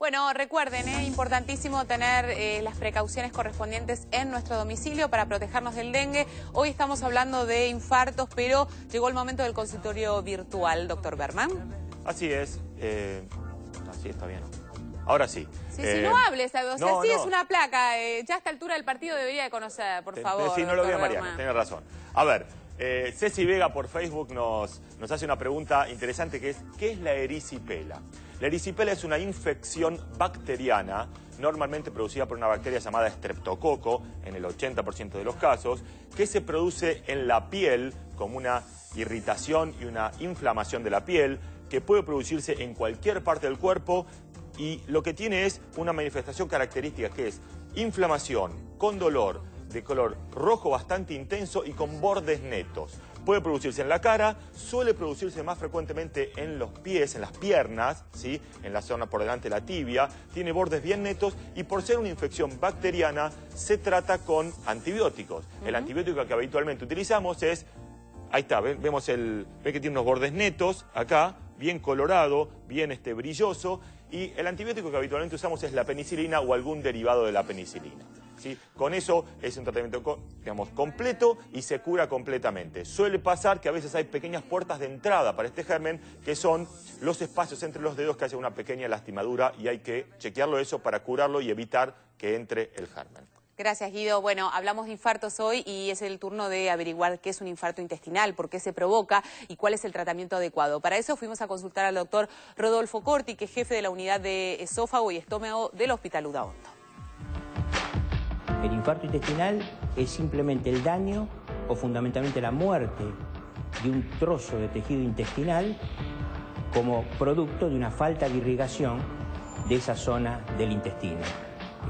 Bueno, recuerden, es importantísimo tener las precauciones correspondientes en nuestro domicilio para protegernos del dengue. Hoy estamos hablando de infartos, pero llegó el momento del consultorio virtual, doctor Berman. Así es. Así está bien. Ahora sí. Sí, si no hables, o sea, sí es una placa. Ya a esta altura del partido debería de conocer, por favor. Sí, no lo vi a Mariano, Berman. tiene razón. A ver, Ceci Vega por Facebook nos hace una pregunta interesante que es, ¿qué es la erisipela? La erisipela es una infección bacteriana, normalmente producida por una bacteria llamada estreptococo, en el 80% de los casos, que se produce en la piel como una irritación y una inflamación de la piel, que puede producirse en cualquier parte del cuerpo, y lo que tiene es una manifestación característica que es inflamación con dolor de color rojo bastante intenso y con bordes netos. Puede producirse en la cara, suele producirse más frecuentemente en los pies, en las piernas, ¿sí? En la zona por delante de la tibia, tiene bordes bien netos y por ser una infección bacteriana se trata con antibióticos. El antibiótico que habitualmente utilizamos es, ahí está, vemos ve que tiene unos bordes netos acá, bien colorado, bien brilloso, y el antibiótico que habitualmente usamos es la penicilina o algún derivado de la penicilina. ¿Sí? Con eso es un tratamiento, digamos, completo y se cura completamente. Suele pasar que a veces hay pequeñas puertas de entrada para este germen, que son los espacios entre los dedos que hacen una pequeña lastimadura, y hay que chequearlo eso para curarlo y evitar que entre el germen. Gracias, Guido. Bueno, hablamos de infartos hoy y es el turno de averiguar qué es un infarto intestinal, por qué se provoca y cuál es el tratamiento adecuado. Para eso fuimos a consultar al doctor Rodolfo Corti, que es jefe de la unidad de esófago y estómago del Hospital Udaondo. El infarto intestinal es simplemente el daño o fundamentalmente la muerte de un trozo de tejido intestinal como producto de una falta de irrigación de esa zona del intestino.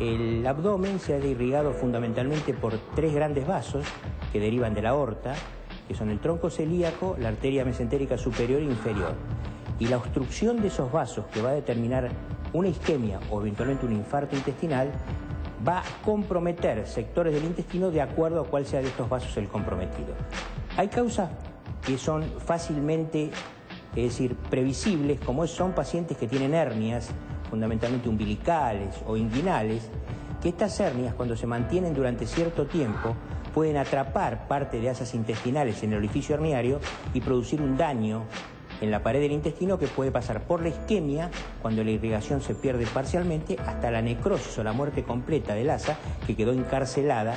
El abdomen se ha irrigado fundamentalmente por tres grandes vasos que derivan de la aorta, que son el tronco celíaco, la arteria mesentérica superior e inferior. Y la obstrucción de esos vasos, que va a determinar una isquemia o eventualmente un infarto intestinal, va a comprometer sectores del intestino de acuerdo a cuál sea de estos vasos el comprometido. Hay causas que son fácilmente, es decir, previsibles, como son pacientes que tienen hernias, fundamentalmente umbilicales o inguinales, que estas hernias, cuando se mantienen durante cierto tiempo, pueden atrapar parte de asas intestinales en el orificio herniario y producir un daño en la pared del intestino que puede pasar por la isquemia, cuando la irrigación se pierde parcialmente, hasta la necrosis o la muerte completa del asa que quedó encarcelada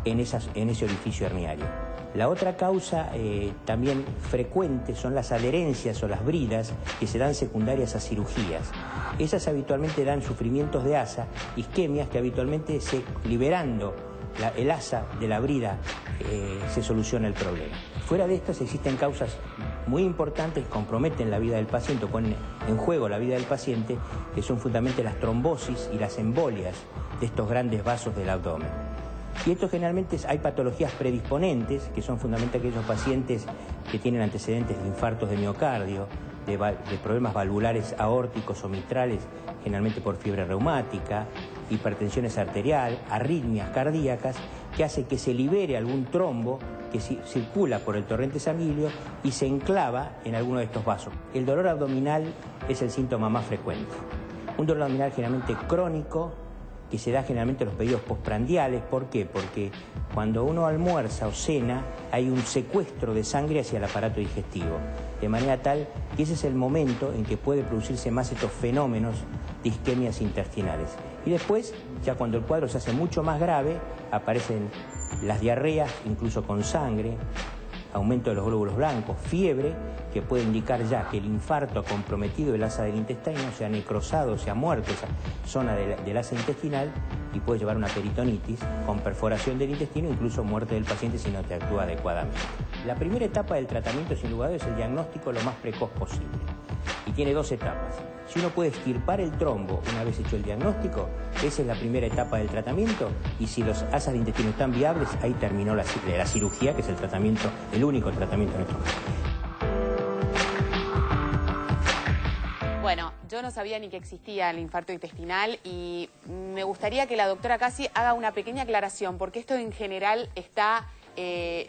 en ese orificio herniario. La otra causa también frecuente son las adherencias o las bridas que se dan secundarias a cirugías. Esas habitualmente dan sufrimientos de asa, isquemias que habitualmente liberando el asa de la brida se soluciona el problema. Fuera de estas existen causas muy importantes que comprometen la vida del paciente o ponen en juego la vida del paciente, que son fundamentalmente las trombosis y las embolias de estos grandes vasos del abdomen. Y esto generalmente hay patologías predisponentes, que son fundamentalmente aquellos pacientes que tienen antecedentes de infartos de miocardio, de problemas valvulares aórticos o mitrales, generalmente por fiebre reumática, hipertensiones arterial, arritmias cardíacas, que hace que se libere algún trombo que circula por el torrente sanguíneo y se enclava en alguno de estos vasos. El dolor abdominal es el síntoma más frecuente. Un dolor abdominal generalmente crónico, que se da generalmente en los periodos postprandiales. ¿Por qué? Porque cuando uno almuerza o cena hay un secuestro de sangre hacia el aparato digestivo, de manera tal que ese es el momento en que puede producirse más estos fenómenos de isquemias intestinales. Y después, ya cuando el cuadro se hace mucho más grave, aparecen las diarreas, incluso con sangre, aumento de los glóbulos blancos, fiebre, que puede indicar ya que el infarto ha comprometido el asa del intestino, se ha necrosado, se ha muerto esa zona del asa intestinal y puede llevar una peritonitis con perforación del intestino, incluso muerte del paciente si no te actúa adecuadamente. La primera etapa del tratamiento, sin lugar a dudas, es el diagnóstico lo más precoz posible. Y tiene dos etapas. Si uno puede extirpar el trombo una vez hecho el diagnóstico, esa es la primera etapa del tratamiento, y si los asas de intestino están viables, ahí terminó la cirugía, que es el tratamiento, el único tratamiento en nuestro caso. Bueno, yo no sabía ni que existía el infarto intestinal y me gustaría que la doctora Cassi haga una pequeña aclaración, porque esto en general está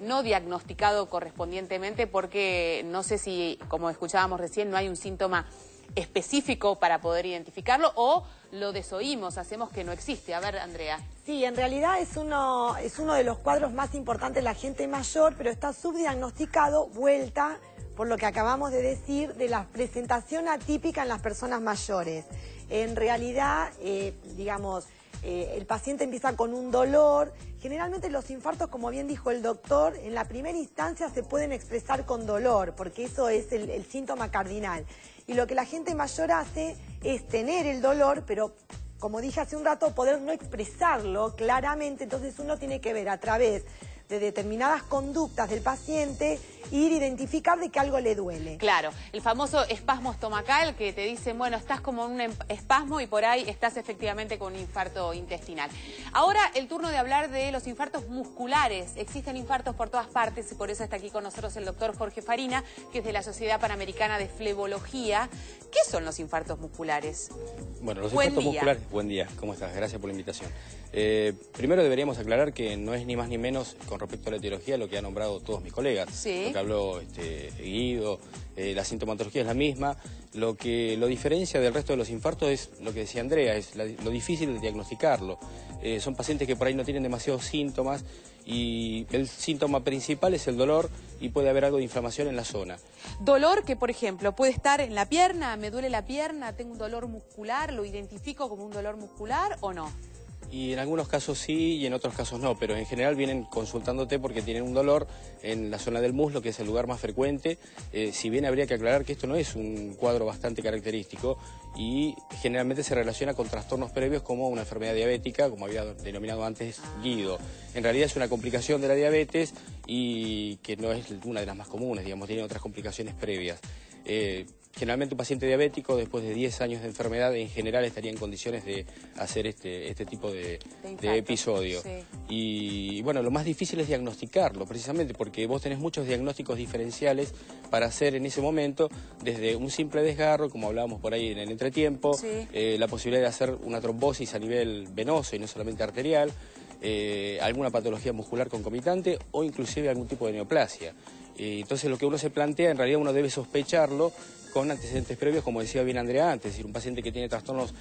no diagnosticado correspondientemente porque no sé si, como escuchábamos recién, no hay un síntoma específico para poder identificarlo o lo desoímos, hacemos que no existe. A ver, Andrea. Sí, en realidad es uno de los cuadros más importantes de la gente mayor, pero está subdiagnosticado, vuelta por lo que acabamos de decir, de la presentación atípica en las personas mayores. En realidad, el paciente empieza con un dolor. Generalmente los infartos, como bien dijo el doctor, en la primera instancia se pueden expresar con dolor, porque eso es el síntoma cardinal. Y lo que la gente mayor hace es tener el dolor, pero como dije hace un rato, poder no expresarlo claramente. Entonces uno tiene que ver a través de determinadas conductas del paciente, ir a identificar de que algo le duele. Claro, el famoso espasmo estomacal que te dicen, bueno, estás como en un espasmo y por ahí estás efectivamente con un infarto intestinal. Ahora el turno de hablar de los infartos musculares. Existen infartos por todas partes y por eso está aquí con nosotros el doctor Jorge Farina, que es de la Sociedad Panamericana de Flebología. ¿Qué son los infartos musculares? Bueno, los infartos musculares... Buen día, ¿cómo estás? Gracias por la invitación. Primero deberíamos aclarar que no es ni más ni menos con respecto a la etiología lo que han nombrado todos mis colegas. Sí. Lo que habló Guido, la sintomatología es la misma. Lo que lo diferencia del resto de los infartos es lo que decía Andrea, es lo difícil de diagnosticarlo. Son pacientes que por ahí no tienen demasiados síntomas y el síntoma principal es el dolor y puede haber algo de inflamación en la zona. Dolor que, por ejemplo, puede estar en la pierna, me duele la pierna, tengo un dolor muscular, ¿lo identifico como un dolor muscular o no? Y en algunos casos sí y en otros casos no, pero en general vienen consultándote porque tienen un dolor en la zona del muslo, que es el lugar más frecuente, si bien habría que aclarar que esto no es un cuadro bastante característico y generalmente se relaciona con trastornos previos como una enfermedad diabética, como había denominado antes Guido. En realidad es una complicación de la diabetes y que no es una de las más comunes, digamos, tiene otras complicaciones previas. Generalmente un paciente diabético después de 10 años de enfermedad en general estaría en condiciones de hacer este tipo de episodio. Sí. Y bueno, lo más difícil es diagnosticarlo precisamente porque vos tenés muchos diagnósticos diferenciales para hacer en ese momento, desde un simple desgarro, como hablábamos por ahí en el entretiempo, sí. La posibilidad de hacer una trombosis a nivel venoso y no solamente arterial, alguna patología muscular concomitante o inclusive algún tipo de neoplasia. Entonces lo que uno se plantea, en realidad uno debe sospecharlo con antecedentes previos, como decía bien Andrea antes, es decir, un paciente que tiene trastornos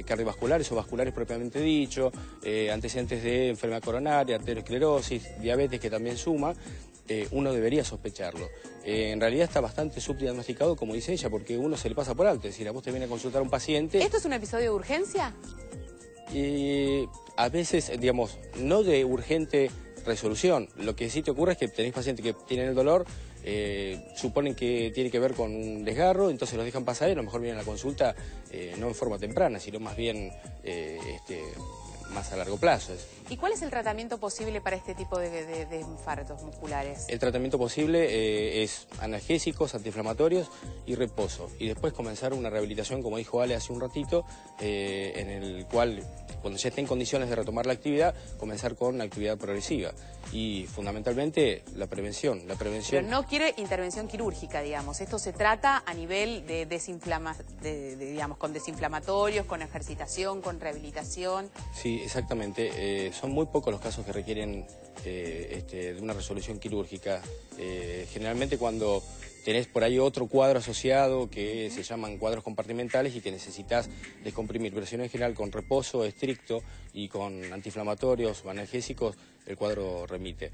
cardiovasculares o vasculares propiamente dicho, antecedentes de enfermedad coronaria, arteriosclerosis, diabetes que también suma, uno debería sospecharlo. En realidad está bastante subdiagnosticado, como dice ella, porque uno se le pasa por alto, es decir, a vos te viene a consultar un paciente... ¿Esto es un episodio de urgencia? A veces, digamos, no de urgente resolución. Lo que sí te ocurre es que tenéis pacientes que tienen el dolor, suponen que tiene que ver con un desgarro, entonces los dejan pasar y a lo mejor vienen a la consulta no en forma temprana, sino más bien más a largo plazo. ¿Y cuál es el tratamiento posible para este tipo de infartos musculares? El tratamiento posible es analgésicos, antiinflamatorios y reposo. Y después comenzar una rehabilitación, como dijo Ale hace un ratito, en el cual, cuando ya esté en condiciones de retomar la actividad, comenzar con la actividad progresiva. Y fundamentalmente la prevención. Pero no quiere intervención quirúrgica, digamos. Esto se trata a nivel de digamos, con desinflamatorios, con ejercitación, con rehabilitación. Sí, exactamente. Son muy pocos los casos que requieren de una resolución quirúrgica. Generalmente cuando tenés por ahí otro cuadro asociado que se llaman cuadros compartimentales y que necesitas descomprimir, pero si no en general con reposo estricto y con antiinflamatorios o analgésicos el cuadro remite.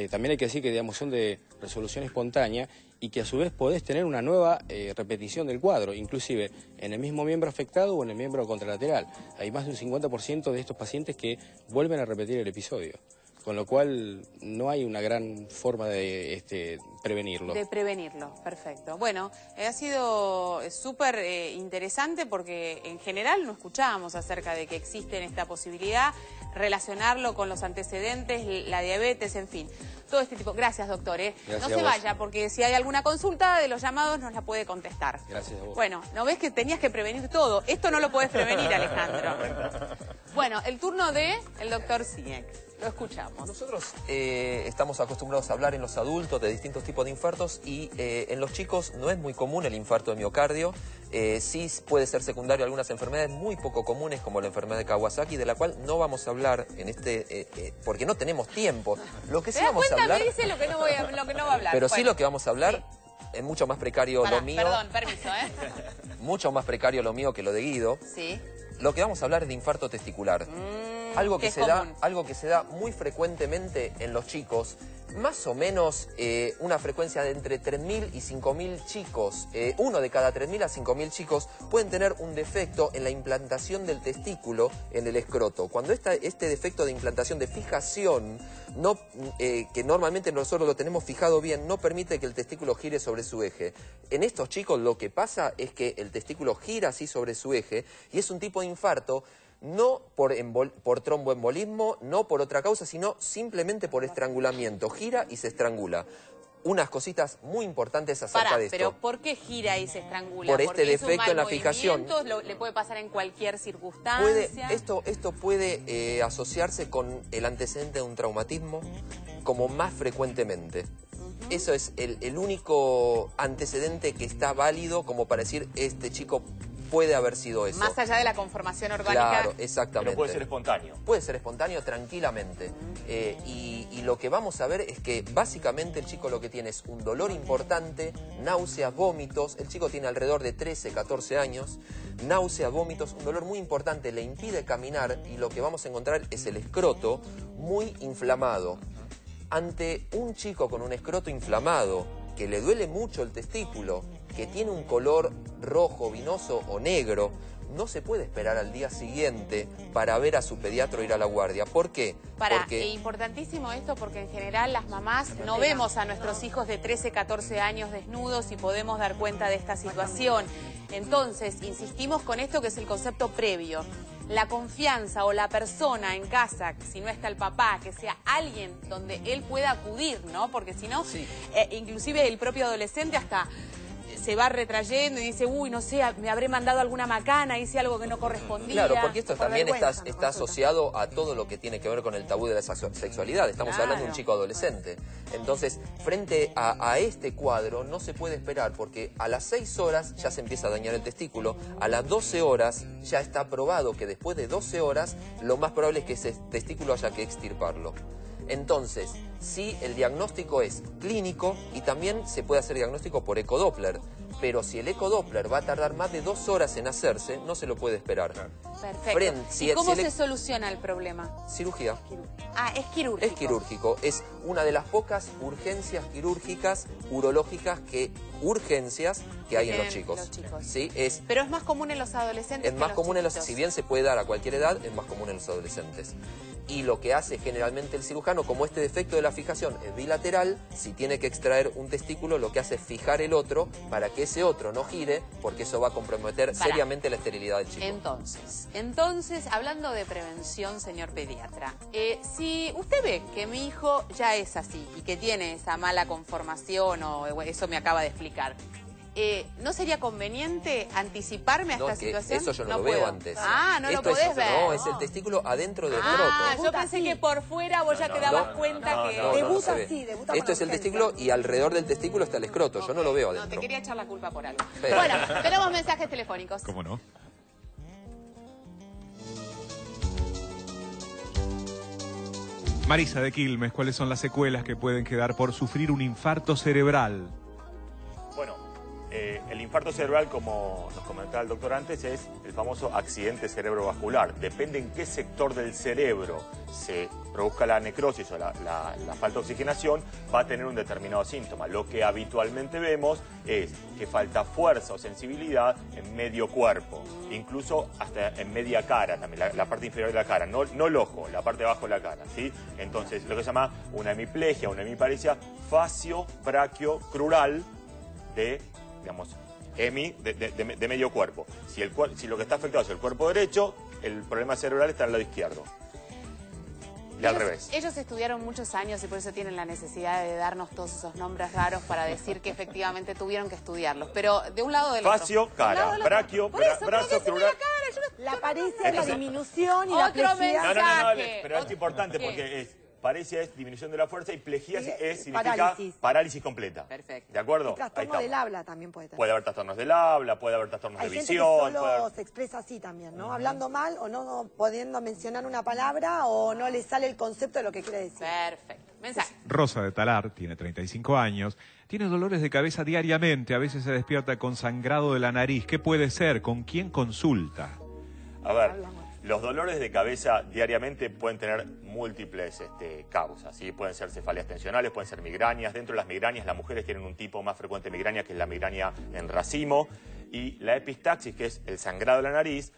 También hay que decir que digamos, son de resolución espontánea y que a su vez podés tener una nueva repetición del cuadro, inclusive en el mismo miembro afectado o en el miembro contralateral. Hay más de un 50% de estos pacientes que vuelven a repetir el episodio. Con lo cual no hay una gran forma de prevenirlo. De prevenirlo, perfecto. Bueno, ha sido súper interesante porque en general no escuchábamos acerca de que existe esta posibilidad, relacionarlo con los antecedentes, la diabetes, en fin. Todo este tipo. Gracias, doctor. No se vaya, porque si hay alguna consulta de los llamados nos la puede contestar. Gracias a vos. Bueno, ¿no ves que tenías que prevenir todo? Esto no lo podés prevenir, Alejandro. Bueno, el turno de el doctor Sinek. Lo escuchamos. Nosotros estamos acostumbrados a hablar en los adultos de distintos tipos de infartos y en los chicos no es muy común el infarto de miocardio. Sí puede ser secundario a algunas enfermedades muy poco comunes como la enfermedad de Kawasaki, de la cual no vamos a hablar en porque no tenemos tiempo. Lo que sí vamos a hablar... Me dice lo que no va a hablar. Pero sí lo que vamos a hablar es mucho más precario lo mío. Perdón, permiso, Mucho más precario lo mío que lo de Guido. Sí. Lo que vamos a hablar es de infarto testicular. Algo que se da muy frecuentemente en los chicos, más o menos una frecuencia de entre 3.000 y 5.000 chicos. Uno de cada 3.000 a 5.000 chicos pueden tener un defecto en la implantación del testículo en el escroto. Cuando este defecto de implantación, de fijación, que normalmente nosotros lo tenemos fijado bien, no permite que el testículo gire sobre su eje. En estos chicos lo que pasa es que el testículo gira así sobre su eje y es un tipo de infarto no por tromboembolismo, no por otra causa, sino simplemente por estrangulamiento. Gira y se estrangula. Unas cositas muy importantes acerca de esto. Pero ¿por qué gira y se estrangula? Por este defecto en la fijación. ¿Le puede pasar en cualquier circunstancia? Esto puede asociarse con el antecedente de un traumatismo como más frecuentemente. Eso es el único antecedente que está válido como para decir este chico puede haber sido eso. Más allá de la conformación orgánica. Claro, exactamente. Pero puede ser espontáneo. Puede ser espontáneo tranquilamente. Y lo que vamos a ver es que básicamente el chico lo que tiene es un dolor importante, náuseas, vómitos. El chico tiene alrededor de 13, 14 años. Náuseas, vómitos, un dolor muy importante, le impide caminar y lo que vamos a encontrar es el escroto muy inflamado. Ante un chico con un escroto inflamado, que le duele mucho el testículo, que tiene un color rojo, vinoso o negro, no se puede esperar al día siguiente para ver a su pediatra o ir a la guardia. ¿Por qué? Porque es importantísimo esto porque en general las mamás no vemos a nuestros hijos de 13, 14 años desnudos y podemos dar cuenta de esta situación. Entonces, insistimos con esto que es el concepto previo. La confianza o la persona en casa, si no está el papá, que sea alguien donde él pueda acudir, ¿no? Porque si no, inclusive el propio adolescente hasta se va retrayendo y dice, uy, no sé, me habré mandado alguna macana, hice algo que no correspondía. Claro, porque esto también está asociado a todo lo que tiene que ver con el tabú de la sexualidad. Estamos hablando de un chico adolescente. Entonces, frente a este cuadro, no se puede esperar, porque a las 6 horas ya se empieza a dañar el testículo, a las 12 horas ya está probado que después de 12 horas, lo más probable es que ese testículo haya que extirparlo. Entonces, sí, el diagnóstico es clínico y también se puede hacer diagnóstico por ecodoppler. Pero si el ecodoppler va a tardar más de 2 horas en hacerse, no se lo puede esperar. Perfecto. ¿Y cómo se soluciona el problema? Cirugía. Ah, es quirúrgico. Es quirúrgico. Es una de las pocas urgencias quirúrgicas, urológicas, urgencias que hay en los chicos. ¿Sí? Pero es más común en los adolescentes. Es más común en los, si bien se puede dar a cualquier edad, es más común en los adolescentes. Y lo que hace generalmente el cirujano, como este defecto de la fijación es bilateral, si tiene que extraer un testículo, lo que hace es fijar el otro para que ese otro no gire, porque eso va a comprometer seriamente la esterilidad del chico. Entonces, hablando de prevención, señor pediatra, si usted ve que mi hijo ya es así y que tiene esa mala conformación o eso me acaba de explicar, ¿no sería conveniente anticiparme a esta situación? Eso yo no lo veo antes. Ah, no lo podés ver. No, es el testículo adentro del escroto. Yo pensé que por fuera vos ya te dabas cuenta que... Debuta así, debuta. Esto es el testículo y alrededor del testículo está el escroto. Yo no lo veo adentro. No, te quería echar la culpa por algo. Bueno, tenemos mensajes telefónicos. ¿Cómo no? Marisa de Quilmes, ¿cuáles son las secuelas que pueden quedar por sufrir un infarto cerebral? Bueno, el infarto cerebral, como nos comentaba el doctor antes, es el famoso accidente cerebrovascular. Depende en qué sector del cerebro se produzca la necrosis o la falta de oxigenación, va a tener un determinado síntoma. Lo que habitualmente vemos es que falta fuerza o sensibilidad en medio cuerpo, incluso hasta en media cara también, la parte inferior de la cara, no el ojo, la parte de abajo de la cara, ¿sí? Entonces, lo que se llama una hemiplegia, una hemiparesia facio-braquio-crural de, digamos, de medio cuerpo. Si lo que está afectado es el cuerpo derecho, el problema cerebral está en el lado izquierdo. Y al revés. Ellos estudiaron muchos años y por eso tienen la necesidad de darnos todos esos nombres raros para decir que efectivamente tuvieron que estudiarlos. Pero de un lado del otro. Facio, cara, braquio, brazo, crural. Yo lo La paresia es la disminución y la Otro plejía. mensaje. Pero es importante porque paresia es disminución de la fuerza y plejía significa parálisis. parálisis completa. Perfecto. ¿De acuerdo? Y trastorno del habla también puede tener. Puede haber trastornos del habla, puede haber trastornos Hay de gente visión. que solo se expresa así también, ¿no? Hablando mal o no pudiendo mencionar una palabra o no le sale el concepto de lo que quiere decir. Perfecto. Mensaje. Rosa de Talar, tiene 35 años, tiene dolores de cabeza diariamente, a veces se despierta con sangrado de la nariz. ¿Qué puede ser? ¿Con quién consulta? A ver, los dolores de cabeza diariamente pueden tener múltiples causas, ¿sí? Pueden ser cefaleas tensionales, pueden ser migrañas. Dentro de las migrañas, las mujeres tienen un tipo más frecuente de migraña, que es la migraña en racimo. Y la epistaxis, que es el sangrado de la nariz,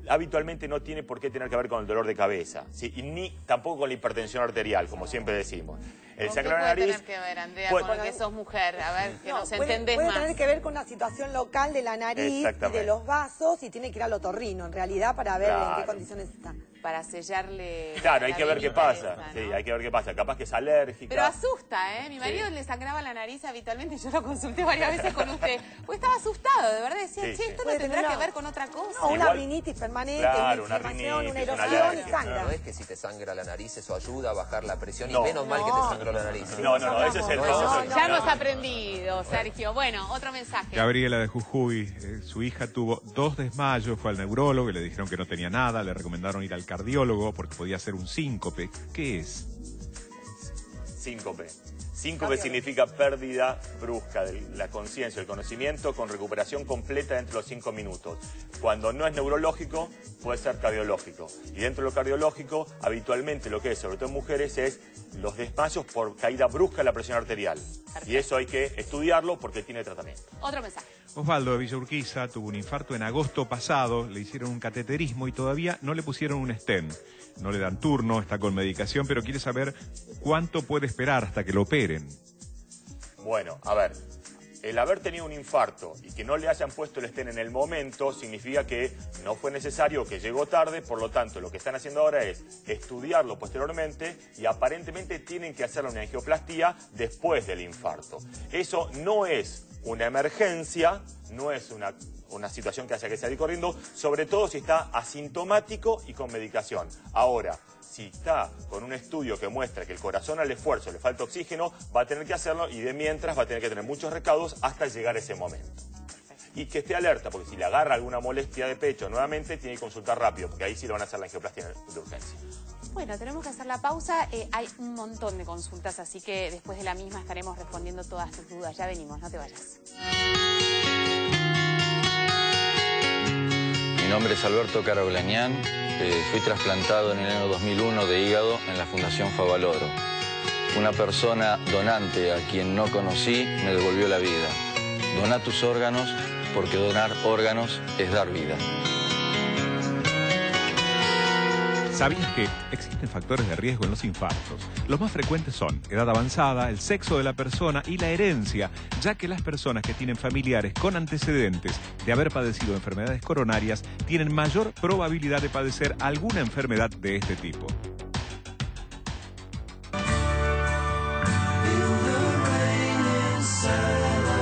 habitualmente no tiene por qué tener que ver con el dolor de cabeza, ¿sí? Y ni tampoco con la hipertensión arterial, como siempre decimos. El sangrado de la nariz... ¿Qué puede tener que ver, Andrea, con que sos mujer? A ver, que nos entendés puede más. tener que ver con una situación local de la nariz y de los vasos y tiene que ir al otorrino, en realidad, para ver en qué condiciones está. Para sellarle... Claro, hay que ver qué pasa. ¿No? Sí, hay que ver qué pasa. Capaz que es alérgica. Pero asusta, ¿eh? Mi marido le sangraba la nariz habitualmente y yo lo consulté varias veces con usted. Pues estaba asustado, de verdad. Decía, che, esto no tendrá que ver con otra cosa. No, una rinitis permanente, claro, una inflamación, una rinitis, erosión y sangra. No es que si te sangra la nariz eso ayuda a bajar la presión y menos mal que te sangró la nariz. No, ese es el proceso. Ya hemos aprendido, Sergio. Bueno, otro mensaje. Gabriela de Jujuy, su hija tuvo 2 desmayos, fue al neurólogo y le dijeron que no tenía nada, le recomendaron ir al cardiólogo porque podía ser un síncope. ¿Qué es? Síncope. Síncope significa pérdida brusca de la conciencia, el conocimiento, con recuperación completa dentro de los 5 minutos. Cuando no es neurológico, puede ser cardiológico. Y dentro de lo cardiológico, habitualmente lo que es, sobre todo en mujeres, es los desmayos por caída brusca de la presión arterial. Perfecto. Y eso hay que estudiarlo porque tiene tratamiento. Otro mensaje. Osvaldo de Villa Urquiza tuvo un infarto en agosto pasado, le hicieron un cateterismo y todavía no le pusieron un stent. No le dan turno, está con medicación, pero quiere saber cuánto puede esperar hasta que lo operen. Bueno, a ver, el haber tenido un infarto y que no le hayan puesto el stent en el momento significa que no fue necesario, que llegó tarde, por lo tanto lo que están haciendo ahora es estudiarlo posteriormente y aparentemente tienen que hacerle una angioplastía después del infarto. Eso no es una emergencia, no es una situación que haya que salir corriendo, sobre todo si está asintomático y con medicación. Ahora, si está con un estudio que muestra que el corazón al esfuerzo le falta oxígeno, va a tener que hacerlo y de mientras va a tener que tener muchos recaudos hasta llegar a ese momento. Y que esté alerta, porque si le agarra alguna molestia de pecho nuevamente, tiene que consultar rápido, porque ahí sí le van a hacer la angioplastia de urgencia. Bueno, tenemos que hacer la pausa. Hay un montón de consultas, así que después de la misma estaremos respondiendo todas tus dudas. Ya venimos, no te vayas. Mi nombre es Alberto Caraglanián, fui trasplantado en el año 2001 de hígado en la Fundación Favaloro. Una persona donante a quien no conocí me devolvió la vida. Doná tus órganos, porque donar órganos es dar vida. ¿Sabías que existen factores de riesgo en los infartos? Los más frecuentes son edad avanzada, el sexo de la persona y la herencia, ya que las personas que tienen familiares con antecedentes de haber padecido enfermedades coronarias tienen mayor probabilidad de padecer alguna enfermedad de este tipo.